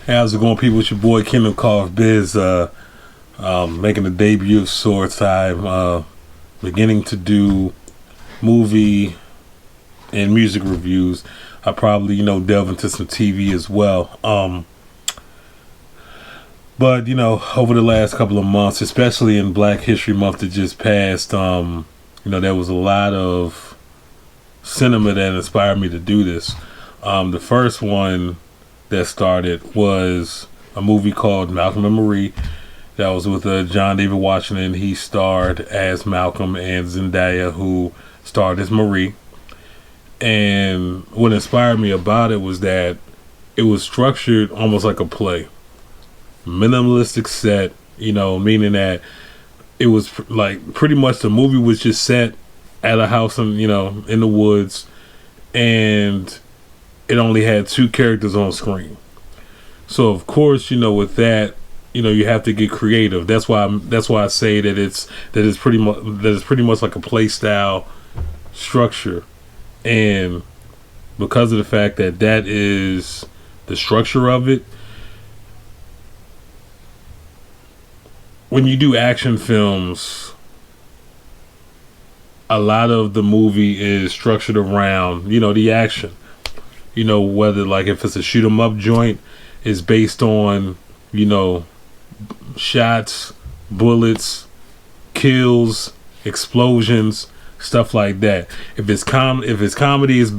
Hey, how's it going, people? It's your boy Kingdom Call Biz, making a debut of sorts. I'm beginning to do movie and music reviews. I probably, delve into some TV as well. But over the last couple of months, especially in Black History Month that just passed, there was a lot of cinema that inspired me to do this. The first one that started was a movie called Malcolm and Marie. That was with John David Washington. He starred as Malcolm, and Zendaya, who starred as Marie. And what inspired me about it was that it was structured almost like a play. Minimalistic set, meaning that it was like pretty much the movie was just set at a house in the woods, and it only had two characters on screen. So of course, with that, you have to get creative. That's why I say that it's pretty much like a play style structure. And because of the fact that that is the structure of it, when you do action films, a lot of the movie is structured around the action. Whether like if it's a shoot 'em up joint, is based on shots, bullets, kills, explosions, stuff like that. If it's comedy, it's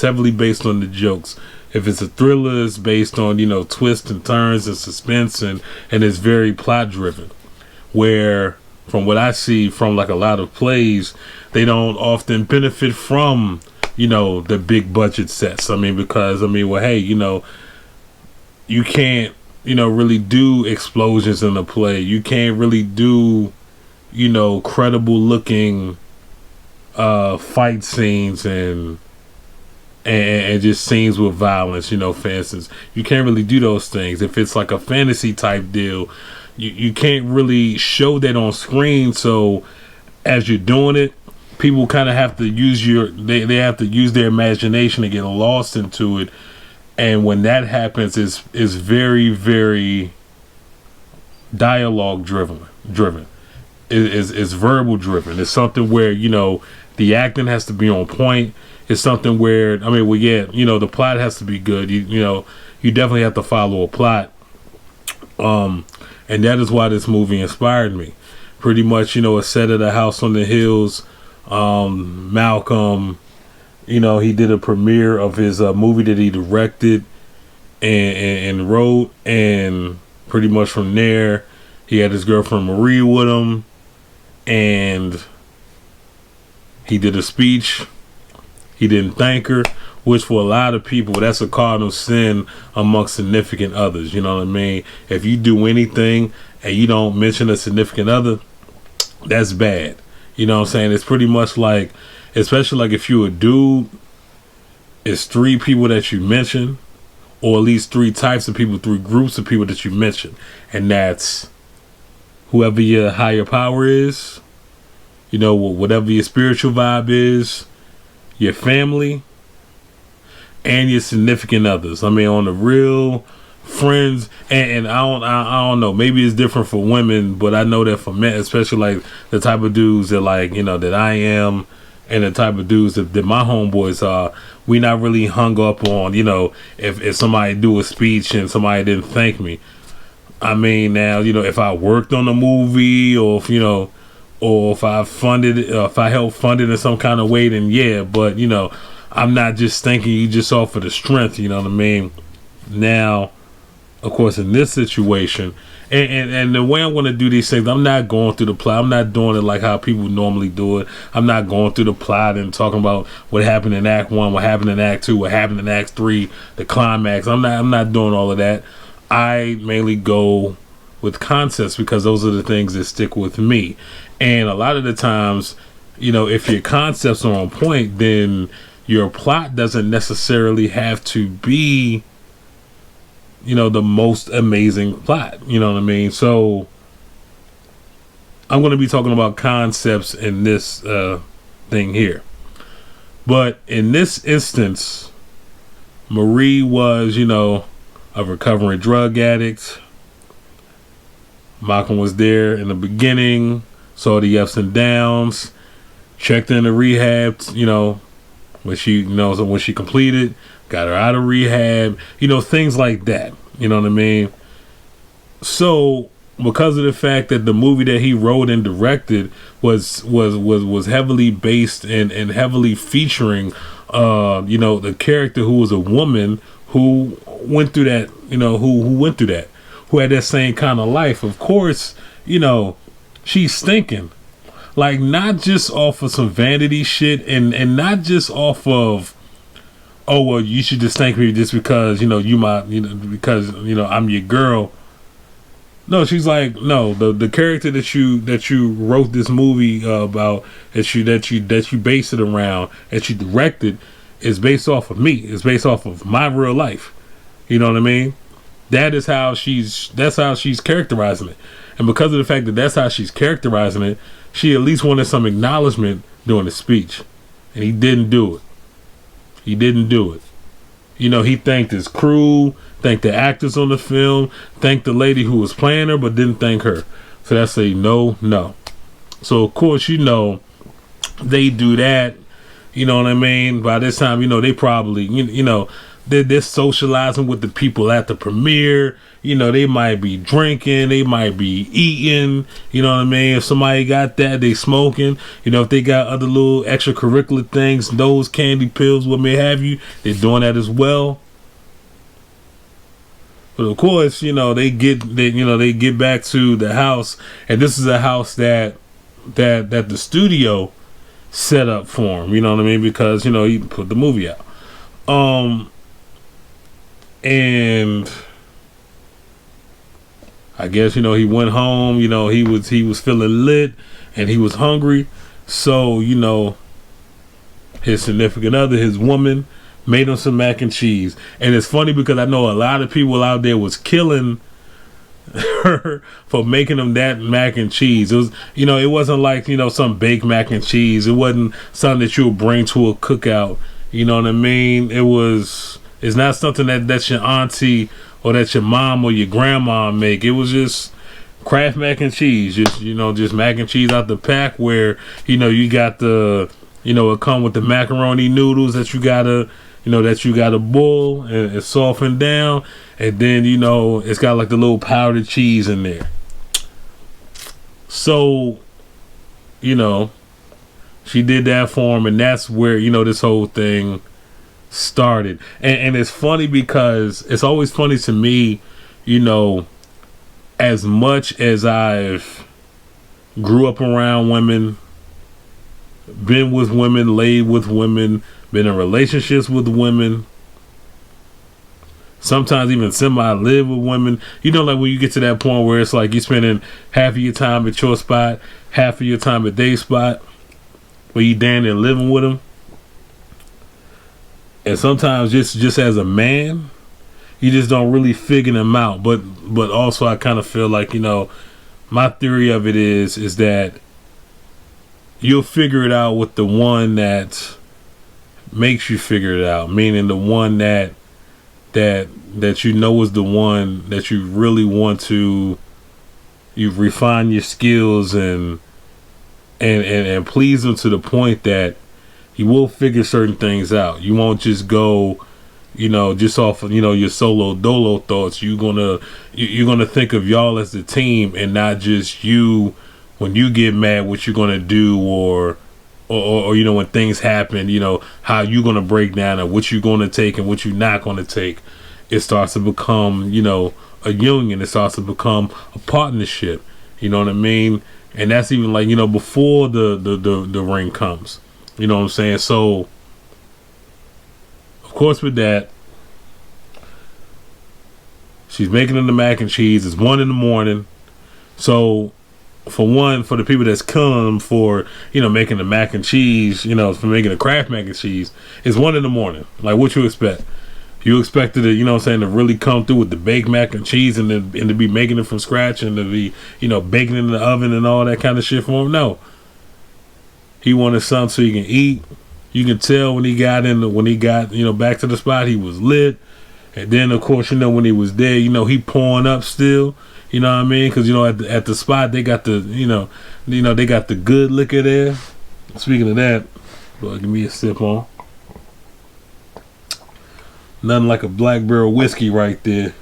heavily based on the jokes. If it's a thriller, it's based on twists and turns and suspense, and it's very plot driven. Where from what I see from like a lot of plays, they don't often benefit from the big budget sets. Because well, hey, you can't really do explosions in a play. You can't really do credible looking fight scenes and just scenes with violence. For instance, you can't really do those things. If it's like a fantasy type deal, you can't really show that on screen. So as you're doing it, people kind of have to use they have to use their imagination to get lost into it. And when that happens, it's very, very dialogue driven. It's verbal driven. It's something where the acting has to be on point. It's something where the plot has to be good. You definitely have to follow a plot. And that is why this movie inspired me. Pretty much, a set of the house on the hills. Malcolm, he did a premiere of his movie that he directed and wrote, and pretty much from there, he had his girlfriend Marie with him, and he did a speech. He didn't thank her, which for a lot of people, that's a cardinal sin amongst significant others. You know what I mean? If you do anything and you don't mention a significant other, that's bad. You know what I'm saying? It's pretty much like, especially like if you're a dude, it's three people that you mention, or at least three types of people, three groups of people that you mention. And that's whoever your higher power is, whatever your spiritual vibe is, your family, and your significant others. On the real friends, and I don't know, maybe it's different for women, but I know that for men, especially like the type of dudes that that I am, and the type of dudes that my homeboys are, we not really hung up on if somebody do a speech and somebody didn't thank me. Now if I worked on a movie, or if I funded, if I helped fund it in some kind of way, then yeah. But I'm not just thanking you just off of the strength. You know what I mean? Now, of course, in this situation, and the way I'm going to do these things, I'm not going through the plot. I'm not doing it like how people normally do it. I'm not going through the plot and talking about what happened in Act 1, what happened in Act 2, what happened in Act 3, the climax. I'm not doing all of that. I mainly go with concepts because those are the things that stick with me. And a lot of the times, if your concepts are on point, then your plot doesn't necessarily have to be the most amazing plot. You know what I mean? So I'm going to be talking about concepts in this thing here. But in this instance, Marie was, a recovering drug addict. Malcolm was there in the beginning, saw the ups and downs, checked into rehab, when she completed, got her out of rehab, things like that. You know what I mean? So because of the fact that the movie that he wrote and directed was heavily based and heavily featuring the character who was a woman who went through that, who had that same kind of life, of course, she's thinking, like, not just off of some vanity shit and not just off of, oh, well, you should just thank me just because, because I'm your girl. No, she's like, no, the character that you wrote this movie about, that you based it around, that you directed, is based off of me. It's based off of my real life. You know what I mean? That's how she's characterizing it. And because of the fact that that's how she's characterizing it, she at least wanted some acknowledgement during the speech. And he didn't do it. He thanked his crew, thanked the actors on the film, thanked the lady who was playing her, but didn't thank her. So that's a no. So of course, they do that. You know what I mean? By this time, they probably, they're socializing with the people at the premiere. They might be drinking, they might be eating. You know what I mean? If somebody got that, they smoking. If they got other little extracurricular things, those candy pills, what may have you, they're doing that as well. But of course, they get back to the house, and this is a house that the studio set up for him. You know what I mean? Because he put the movie out. And I guess he went home. He was feeling lit, and he was hungry. So his significant other, his woman, made him some mac and cheese. And it's funny because I know a lot of people out there was killing her for making them that mac and cheese. It was, it wasn't like some baked mac and cheese. It wasn't something that you would bring to a cookout. You know what I mean? It's not something that's your auntie or that your mom or your grandma make. It was just Kraft mac and cheese, just mac and cheese out the pack, where you got the it come with the macaroni noodles that you gotta boil and soften down, and then it's got like the little powdered cheese in there. So she did that for him, and that's where this whole thing started. And it's funny because it's always funny to me, as much as I've grew up around women, been with women, laid with women, been in relationships with women, sometimes even semi-live with women. Like when you get to that point where it's like you're spending half of your time at your spot, half of your time at their spot, where you down there living with them. And sometimes just as a man, you just don't really figure them out. But also I kind of feel like, my theory of it is that you'll figure it out with the one that makes you figure it out. Meaning the one that is the one that you really want to, you refine your skills and please them to the point that you will figure certain things out. You won't just go, just off of, your solo dolo thoughts. You're gonna think of y'all as a team and not just you when you get mad, what you're gonna do, or when things happen, how you're gonna break down, and what you're gonna take and what you're not gonna take. It starts to become, a union. It starts to become a partnership. You know what I mean? And that's even like, before the ring comes. You know what I'm saying? So, of course, with that, she's making them the mac and cheese. It's 1 a.m. So, for the people that's killing them for, making the mac and cheese, for making the Kraft mac and cheese, it's 1 a.m. Like, what you expect? You expected it, to really come through with the baked mac and cheese and to be making it from scratch and to be, baking it in the oven and all that kind of shit for him? No. He wanted something so he can eat. You can tell when he got back to the spot, he was lit. And then, of course, when he was there, he pouring up still. You know what I mean? Because at the spot they got the they got the good liquor there. Speaking of that, give me a sip on. Nothing like a Black Barrel whiskey right there.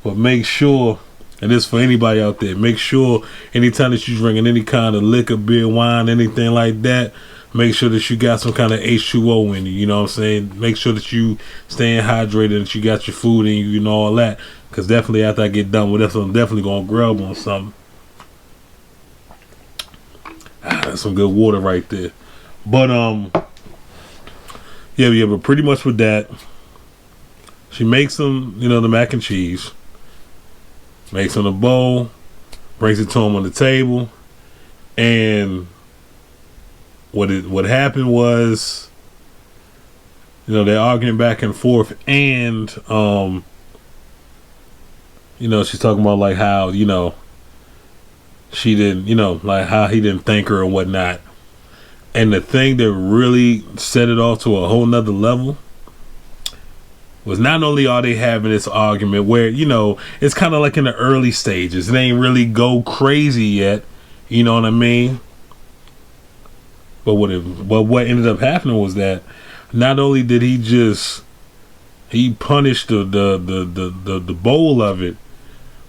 But make sure, and this for anybody out there, make sure anytime that you're drinking any kind of liquor, beer, wine, anything like that, make sure that you got some kind of H2O in you. You know what I'm saying? Make sure that you staying hydrated, that you got your food in you and all that. Because definitely after I get done with this, I'm definitely going to grub on something. That's some good water right there. But, yeah, but pretty much with that, she makes them, the mac and cheese. Makes them a bowl. Brings it to him on the table. And what happened was, they're arguing back and forth. And, she's talking about like how, she didn't, like how he didn't thank her or whatnot. And the thing that really set it off to a whole nother level was not only are they having this argument where, it's kind of like in the early stages. It ain't really go crazy yet. You know what I mean? But what ended up happening was that not only did he punished the bowl of it,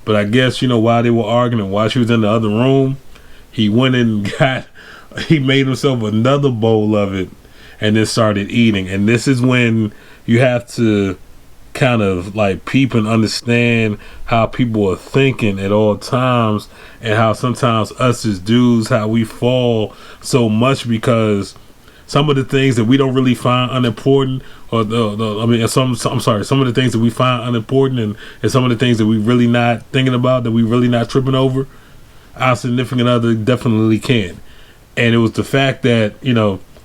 but I guess, while they were arguing, while she was in the other room, he went and he made himself another bowl of it and then started eating. And this is when you have to kind of like peep and understand how people are thinking at all times, and how sometimes us as dudes, how we fall so much because some of the things that we don't really find unimportant, or some of the things that we find unimportant, and some of the things that we really not thinking about, that we really not tripping over, our significant other definitely can. And it was the fact that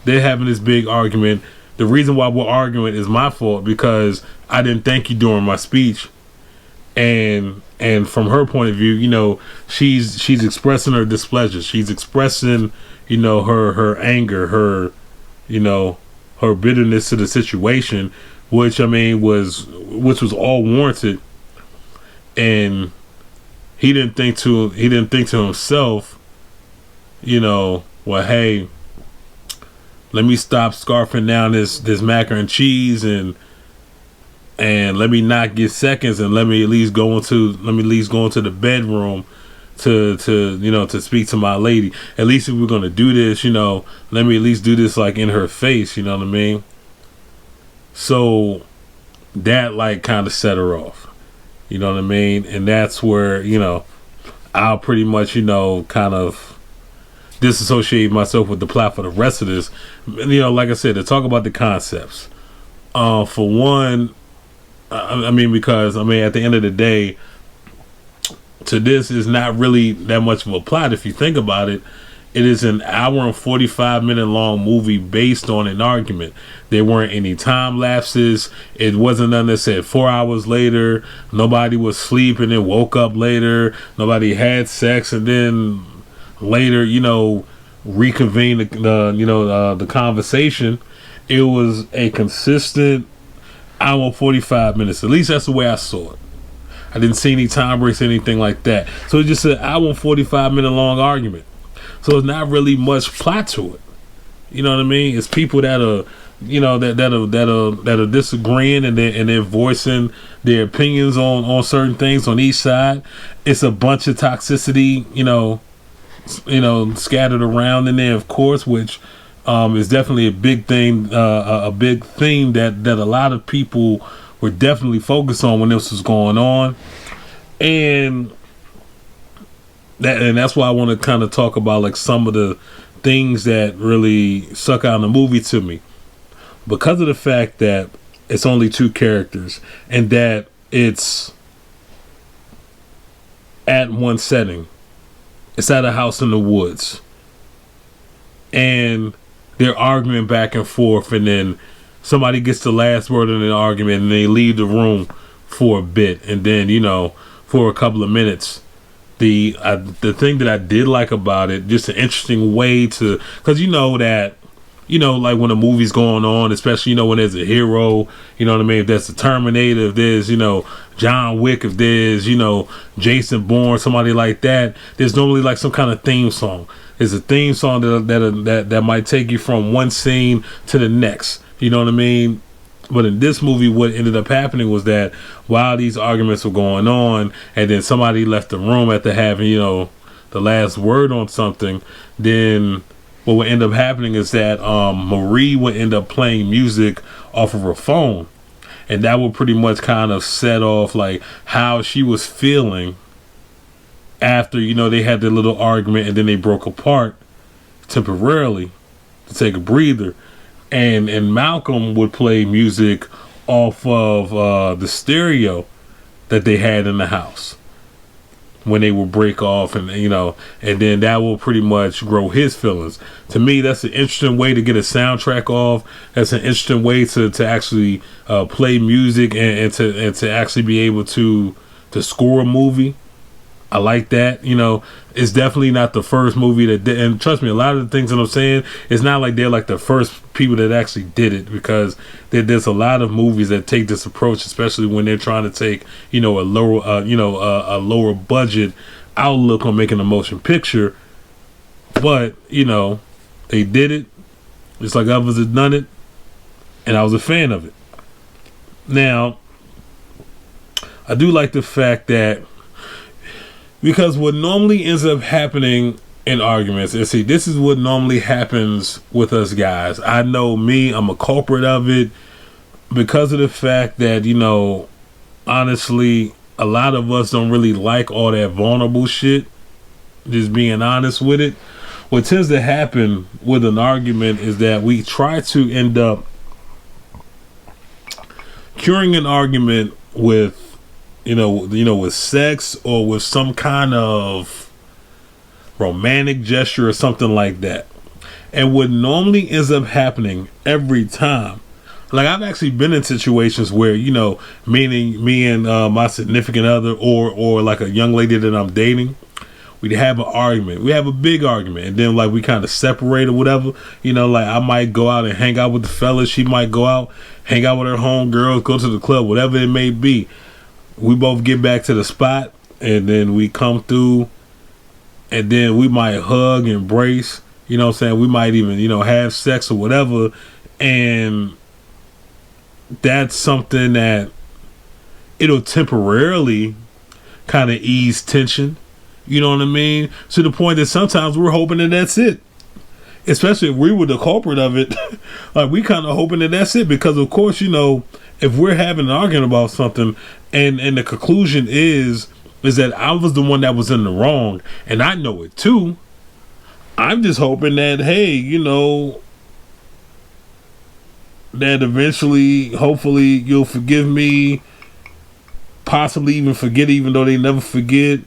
they're having this big argument. The reason why we're arguing is my fault because I didn't thank you during my speech, and from her point of view, she's expressing her displeasure. She's expressing, her anger, her her bitterness to the situation, which was all warranted. And he didn't think to himself, well, hey, let me stop scarfing down this macaroni and cheese and let me not get seconds, and let me at least go into the bedroom to speak to my lady. At least if we're gonna do this, let me at least do this like in her face, you know what I mean? So that like kind of set her off, you know what I mean? And that's where I'll pretty much kind of disassociate myself with the plot for the rest of this. Like I said, to talk about the concepts. For one, because at the end of the day, to this is not really that much of a plot if you think about it. It is an hour and 45-minute long movie based on an argument. There weren't any time lapses. It wasn't none that said 4 hours later, nobody was sleeping and woke up later, nobody had sex and then later, reconvene the conversation. It was a consistent hour 45 minutes. At least that's the way I saw it. I didn't see any time breaks or anything like that. So it's just an hour and 45-minute long argument. So it's not really much plot to it. You know what I mean? It's people that are, that are disagreeing, and they're voicing their opinions on certain things on each side. It's a bunch of toxicity, scattered around in there, of course, which is definitely a big thing, a big theme that a lot of people were definitely focused on when this was going on. And that's why I want to kind of talk about like some of the things that really suck out in the movie to me, because of the fact that it's only two characters and that it's at one setting. It's at a house in the woods, and they're arguing back and forth, and then somebody gets the last word in the argument and they leave the room for a bit, and then for a couple of minutes. The thing that I did like about it, just an interesting way to, because that you know, like when a movie's going on, especially, you know, when there's a hero, you know what I mean? If there's the Terminator, if there's, you know, John Wick, if there's, you know, Jason Bourne, somebody like that, there's normally like some kind of theme song. There's a theme song that might take you from one scene to the next. You know what I mean? But in this movie, what ended up happening was that while these arguments were going on, and then somebody left the room after having, you know, the last word on something, then what would end up happening is that Marie would end up playing music off of her phone, and that would pretty much kind of set off like how she was feeling after, you know, they had their little argument and then they broke apart temporarily to take a breather. And Malcolm would play music off of the stereo that they had in the house when they would break off, and you know, and then that will pretty much grow his feelings. To me, that's an interesting way to get a soundtrack off. That's an interesting way to actually play music and to actually be able to score a movie. I like that. You know, it's definitely not the first movie that did, and trust me, a lot of the things that I'm saying, it's not like they're like the first people that actually did it, because there's a lot of movies that take this approach, especially when they're trying to take, you know, a lower budget outlook on making a motion picture. But you know, they did it just like others have done it, and I was a fan of it. Now, I do like the fact that, because what normally ends up happening in arguments, and see, this is what normally happens with us guys. I know me, I'm a culprit of it, because of the fact that, you know, honestly, a lot of us don't really like all that vulnerable shit, just being honest with it. What tends to happen with an argument is that we try to end up curing an argument with, you know, with sex or with some kind of romantic gesture or something like that. And what normally ends up happening every time, like I've actually been in situations where, you know, meaning me and my significant other or like a young lady that I'm dating, we'd have an argument. We have a big argument, and then like we kind of separate or whatever. You know, like I might go out and hang out with the fellas. She might go out, hang out with her homegirls, go to the club, whatever it may be. We both get back to the spot, and then we come through, and then we might hug, embrace, you know what I'm saying? We might even, you know, have sex or whatever. And that's something that it'll temporarily kind of ease tension. You know what I mean? To the point that sometimes we're hoping that that's it. Especially if we were the culprit of it. Like we kind of hoping that that's it, because of course, you know, if we're having an argument about something and the conclusion is that I was the one that was in the wrong, and I know it too, I'm just hoping that, hey, you know, that eventually, hopefully, you'll forgive me, possibly even forget, even though they never forget,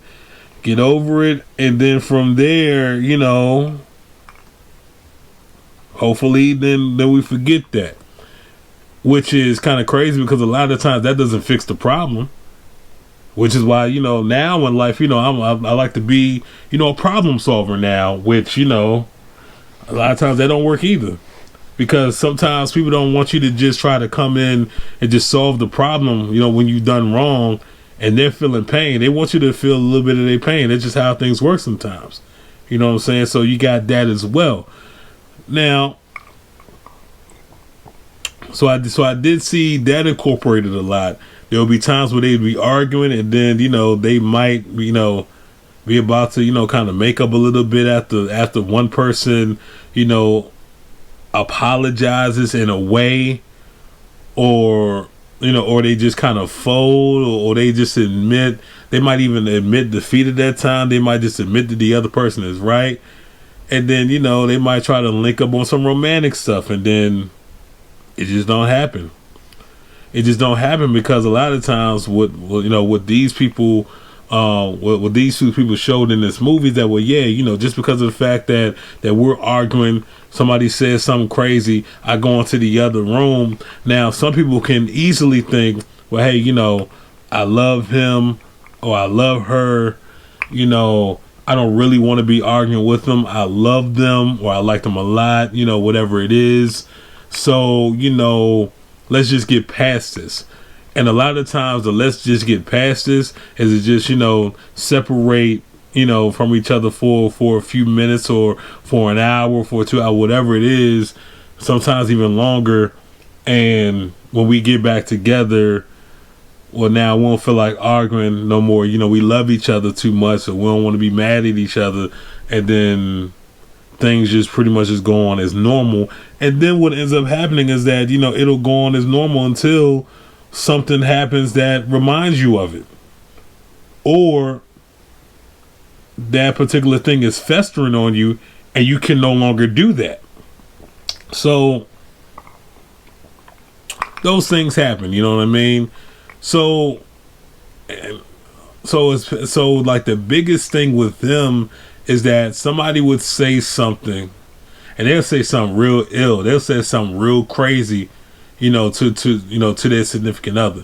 get over it, and then from there, you know, hopefully then we forget that. Which is kind of crazy, because a lot of times that doesn't fix the problem. Which is why, you know, now in life, you know, I like to be, you know, a problem solver now, which, you know, a lot of times that don't work either. Because sometimes people don't want you to just try to come in and just solve the problem, you know, when you've done wrong and they're feeling pain. They want you to feel a little bit of their pain. That's just how things work sometimes. You know what I'm saying? So you got that as well. Now, so I did see that incorporated a lot. There will be times where they'd be arguing, and then, you know, they might, you know, be about to, you know, kind of make up a little bit after one person, you know, apologizes in a way, or, you know, or they just kind of fold, or they just admit, they might even admit defeat at that time. They might just admit that the other person is right. And then, you know, they might try to link up on some romantic stuff, and then it just don't happen. It just don't happen, because a lot of times what these people, what these two people showed in this movie, that, well, yeah, you know, just because of the fact that we're arguing, somebody says something crazy, I go into the other room. Now, some people can easily think, well, hey, you know, I love him or I love her, you know, I don't really want to be arguing with them. I love them or I like them a lot, whatever it is. So, let's just get past this. And a lot of times the let's just get past this is to just, separate, from each other for a few minutes or for an hour, for 2 hours, whatever it is, sometimes even longer. And when we get back together, well, now we won't feel like arguing no more. We love each other too much, so we don't want to be mad at each other. And then things just pretty much just go on as normal. And then what ends up happening is that, it'll go on as normal until something happens that reminds you of it. Or that particular thing is festering on you and you can no longer do that. So those things happen, you know what I mean? So like the biggest thing with them is that somebody would say something and they'll say something real ill. They'll say something real crazy, to their significant other.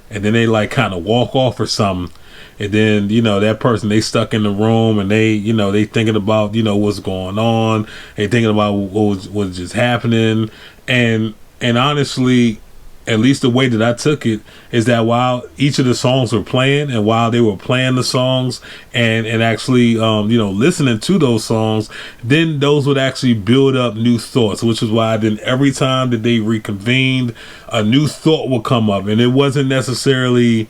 And then they like kind of walk off or something. And then, that person, they stuck in the room and they thinking about, what's going on. They thinking about what was just happening. And honestly, at least the way that I took it is that while each of the songs were playing and while they were playing the songs and actually, listening to those songs, then those would actually build up new thoughts, which is why then every time that they reconvened, a new thought would come up. And it wasn't necessarily,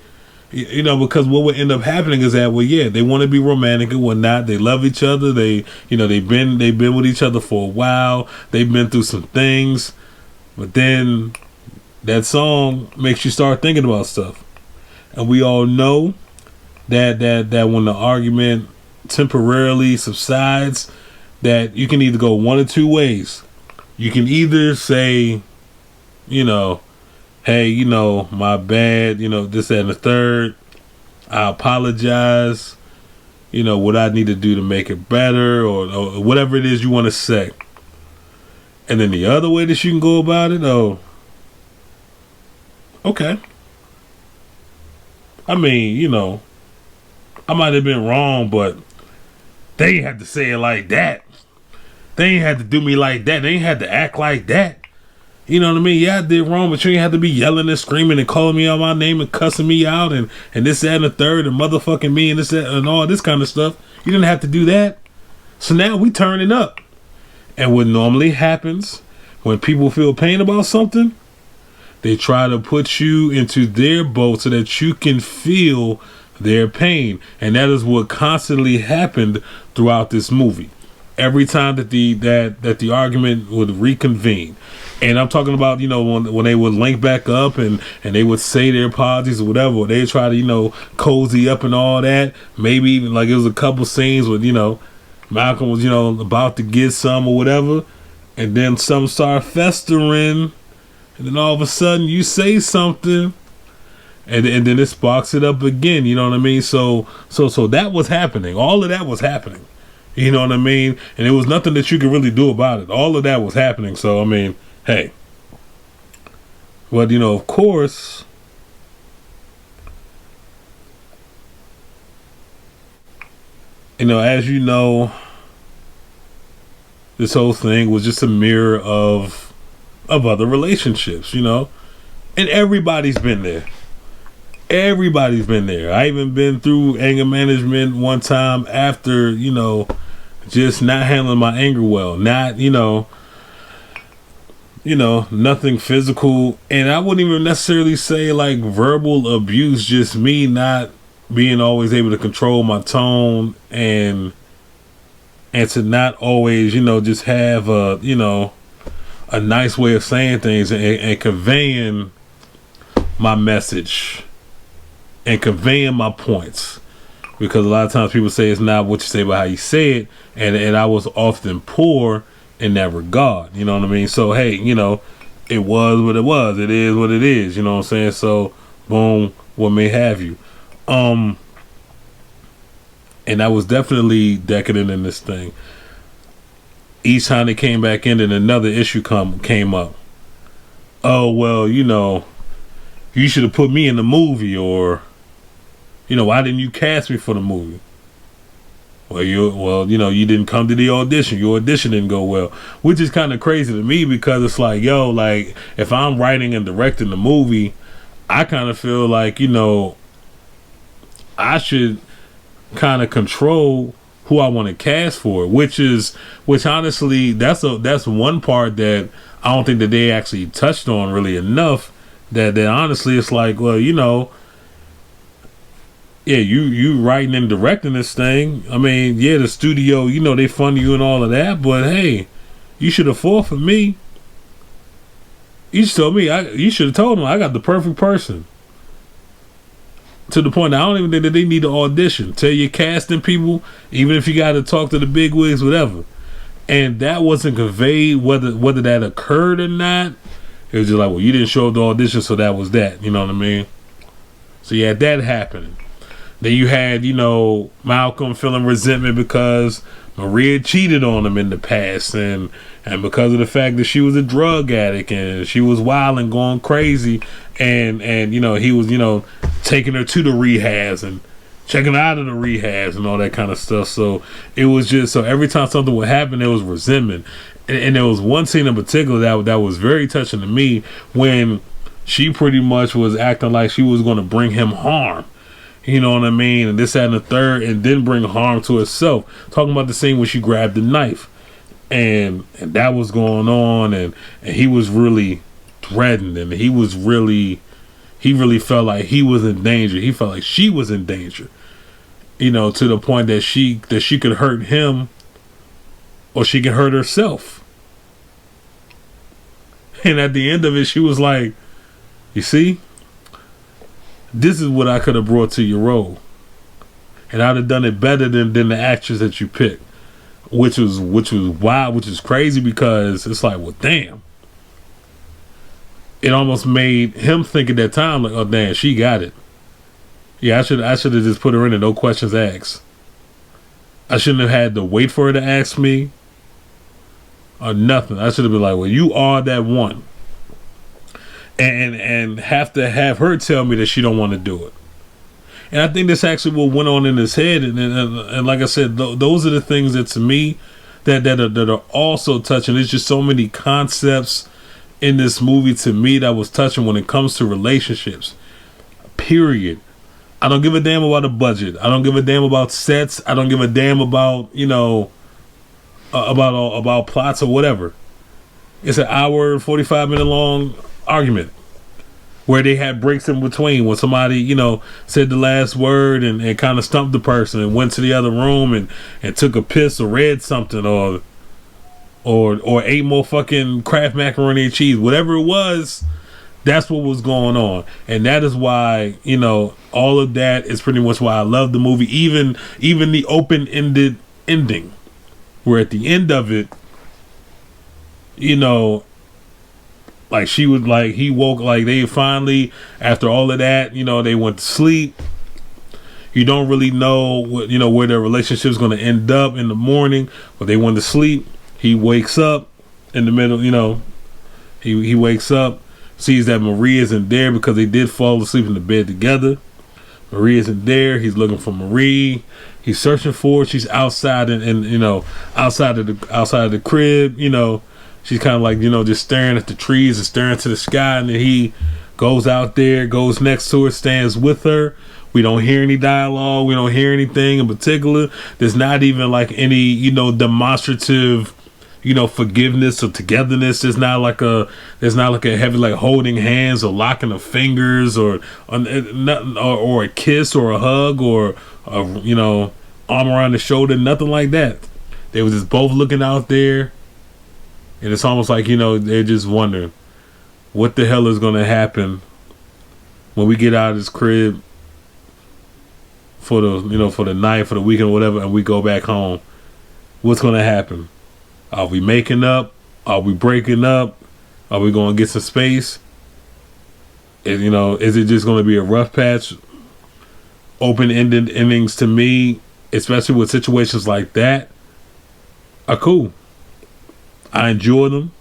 because what would end up happening is that, well, yeah, they want to be romantic and whatnot. They love each other. They've been with each other for a while. They've been through some things, but then that song makes you start thinking about stuff. And we all know that when the argument temporarily subsides, that you can either go one or two ways. You can either say, hey, my bad, this, that, and the third. I apologize. What I need to do to make it better or whatever it is you want to say. And then the other way that you can go about it, okay. I mean, I might have been wrong, but they ain't had to say it like that. They ain't had to do me like that. They ain't had to act like that. You know what I mean? Yeah, I did wrong, but you ain't have to be yelling and screaming and calling me out my name and cussing me out and this, that, and the third and motherfucking me and this, that, and all this kind of stuff. You didn't have to do that. So now we turning up. And what normally happens when people feel pain about something, they try to put you into their boat so that you can feel their pain. And that is what constantly happened throughout this movie. Every time that the argument would reconvene. And I'm talking about, when they would link back up and they would say their apologies or whatever, they try to, cozy up and all that. Maybe even like it was a couple scenes with, Malcolm was, about to get some or whatever. And then some start festering. And then all of a sudden you say something and then it sparks it up again. You know what I mean? So that was happening. All of that was happening. You know what I mean? And there was nothing that you could really do about it. All of that was happening. So, I mean, hey. But, of course, as you know, this whole thing was just a mirror of other relationships, and everybody's been there. Everybody's been there. I even been through anger management one time after, just not handling my anger well. Not, nothing physical. And I wouldn't even necessarily say like verbal abuse, just me not being always able to control my tone and to not always, just have a nice way of saying things and conveying my message and conveying my points, because a lot of times people say it's not what you say but how you say it, and I was often poor in that regard, you know what I mean? So hey, it was what it was, it is what it is, you know what I'm saying? So boom, what may have you. And I was definitely decadent in this thing. Each time they came back in and another issue came up. Oh, well, you should have put me in the movie, or, why didn't you cast me for the movie? you didn't come to the audition. Your audition didn't go well, which is kind of crazy to me because it's like, yo, like if I'm writing and directing the movie, I kind of feel like, I should kind of control who I want to cast for, which honestly, that's one part that I don't think that they actually touched on really enough. That honestly, it's like, well, yeah, you writing and directing this thing. I mean, yeah, the studio, they fund you and all of that, but hey, you should have fought for me. You should told me. You should have told them I got the perfect person. To the point that I don't even think that they need to audition. Tell your casting people, even if you got to talk to the big wigs, whatever. And that wasn't conveyed, whether that occurred or not. It was just like, well, you didn't show up to audition, so that was that. You know what I mean? So yeah, that happened. Then you had, Malcolm feeling resentment because Maria cheated on him in the past, and because of the fact that she was a drug addict and she was wild and going crazy, and he was taking her to the rehabs and checking her out of the rehabs and all that kind of stuff. So it was just, so every time something would happen, there was resentment, and there was one scene in particular that was very touching to me when she pretty much was acting like she was going to bring him harm. You know what I mean? And this, that, and the third, and then bring harm to herself. Talking about the scene when she grabbed the knife. And that was going on, and he was really threatened, and he really felt like he was in danger. He felt like she was in danger. To the point that she could hurt him, or she could hurt herself. And at the end of it, she was like, you see? This is what I could have brought to your role, and I'd have done it better than the actress that you picked, which was wild, which is crazy because it's like, well, damn. It almost made him think at that time like, oh damn, she got it. Yeah, I should have just put her in it, no questions asked. I shouldn't have had to wait for her to ask me or nothing. I should have been like, well, you are that one. And have to have her tell me that she don't want to do it. And I think that's actually what went on in his head. And like I said, those are the things that to me that are also touching. There's just so many concepts in this movie to me that was touching when it comes to relationships. Period. I don't give a damn about the budget. I don't give a damn about sets. I don't give a damn about about plots or whatever. It's an hour, 45-minute long argument where they had breaks in between when somebody said the last word and kind of stumped the person and went to the other room and took a piss or read something or ate more fucking Kraft macaroni and cheese, whatever it was. That's what was going on, and that is why all of that is pretty much why I love the movie. Even the open-ended ending, where at the end of it, like she was like, he woke, like they finally, after all of that, they went to sleep. You don't really know what, where their relationship is going to end up in the morning, but they went to sleep. He wakes up in the middle, he wakes up, sees that Maria isn't there because they did fall asleep in the bed together. Maria isn't there. He's looking for Marie. He's searching for her. She's outside and outside of the crib, She's kind of like, just staring at the trees and staring to the sky. And then he goes out there, goes next to her, stands with her. We don't hear any dialogue. We don't hear anything in particular. There's not even like any, demonstrative, forgiveness or togetherness. There's not like a heavy like holding hands or locking of fingers or a kiss or a hug or arm around the shoulder. Nothing like that. They were just both looking out there. And it's almost like, they're just wondering what the hell is going to happen when we get out of this crib for the night, for the weekend or whatever, and we go back home. What's going to happen? Are we making up? Are we breaking up? Are we going to get some space? Is it just going to be a rough patch? Open-ended endings to me, especially with situations like that, are cool. I enjoy them.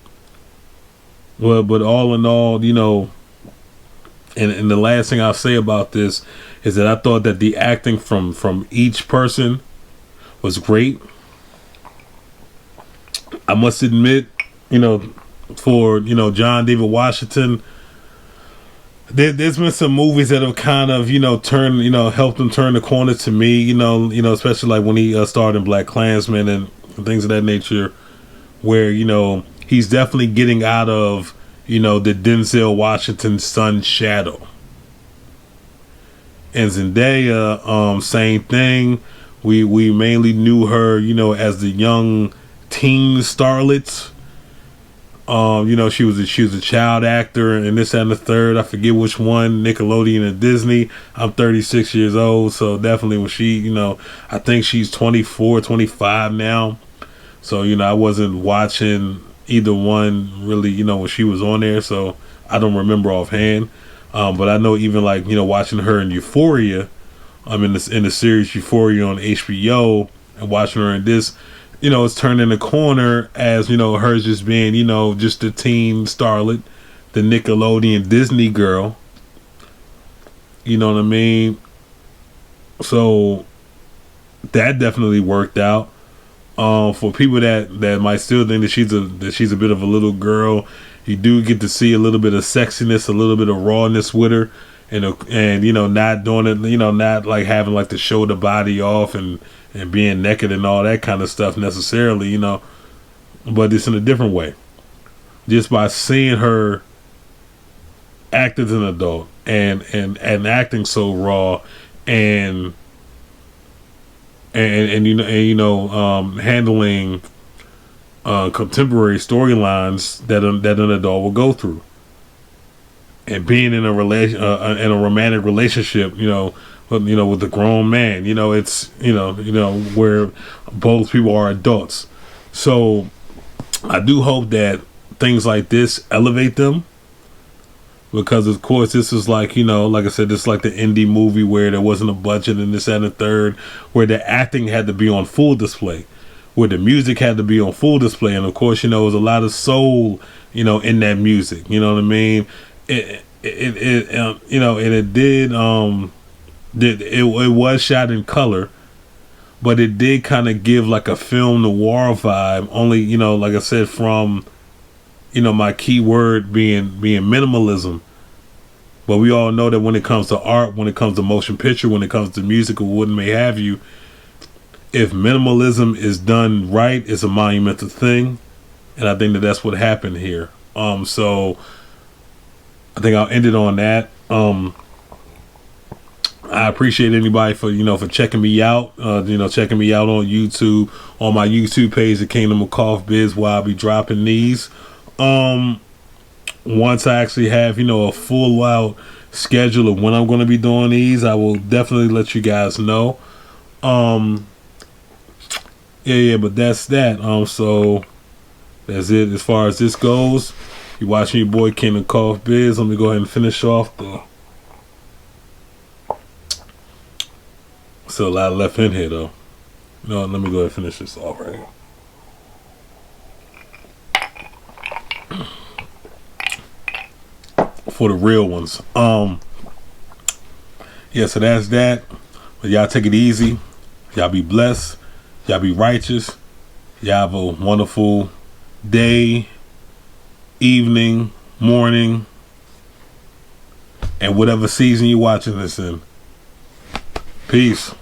Well, but all in all, and the last thing I'll say about this is that I thought that the acting from each person was great. I must admit, you know, for John David Washington, there's been some movies that have kind of turned helped him turn the corner to me. Especially like when he starred in Black Klansman and things of that nature, where he's definitely getting out of the Denzel Washington son shadow. And Zendaya, same thing. We mainly knew her, as the young teen starlet. She was a child actor and this and the third. I forget which one, Nickelodeon and Disney. I'm 36 years old, so definitely when she, I think she's 24, 25 now. So, I wasn't watching either one really, when she was on there, so I don't remember offhand. But I know even like, watching her in Euphoria, in the series Euphoria on HBO, and watching her in this, it's turning the corner as, her just being, just a teen starlet, the Nickelodeon Disney girl. You know what I mean? So that definitely worked out. For people that might still think that she's a bit of a little girl, you do get to see a little bit of sexiness, a little bit of rawness with her, and not doing it, not like having like to show the body off and being naked and all that kind of stuff necessarily, but it's in a different way. Just by seeing her act as an adult and acting so raw and handling contemporary storylines that an adult will go through, and being in a romantic relationship, with a grown man, it's where both people are adults. So I do hope that things like this elevate them, because of course this is like, like I said, this is like the indie movie where there wasn't a budget and this and the third, where the acting had to be on full display, where the music had to be on full display, and of course, there was a lot of soul, in that music. You know what I mean? It was shot in color, but it did kind of give like a film noir vibe. Only, like I said, from my key word being minimalism. But we all know that when it comes to art, when it comes to motion picture, when it comes to music or what may have you, if minimalism is done right, it's a monumental thing, and I think that that's what happened here. So I think I'll end it on that. I appreciate anybody for for checking me out. Checking me out on YouTube, on my YouTube page, The Kingdom of Cough Biz, where I'll be dropping these. Once I actually have a full out schedule of when I'm going to be doing these, I will definitely let you guys know. But that's that. So that's it as far as this goes. You're watching your boy Kingdom of Cough Biz. Let me go ahead and finish off the. Still a lot left in here though. Let me go ahead and finish this off right here. For the real ones. So that's that. But y'all take it easy. Y'all be blessed. Y'all be righteous. Y'all have a wonderful day, evening, morning, and whatever season you're watching this in. Peace.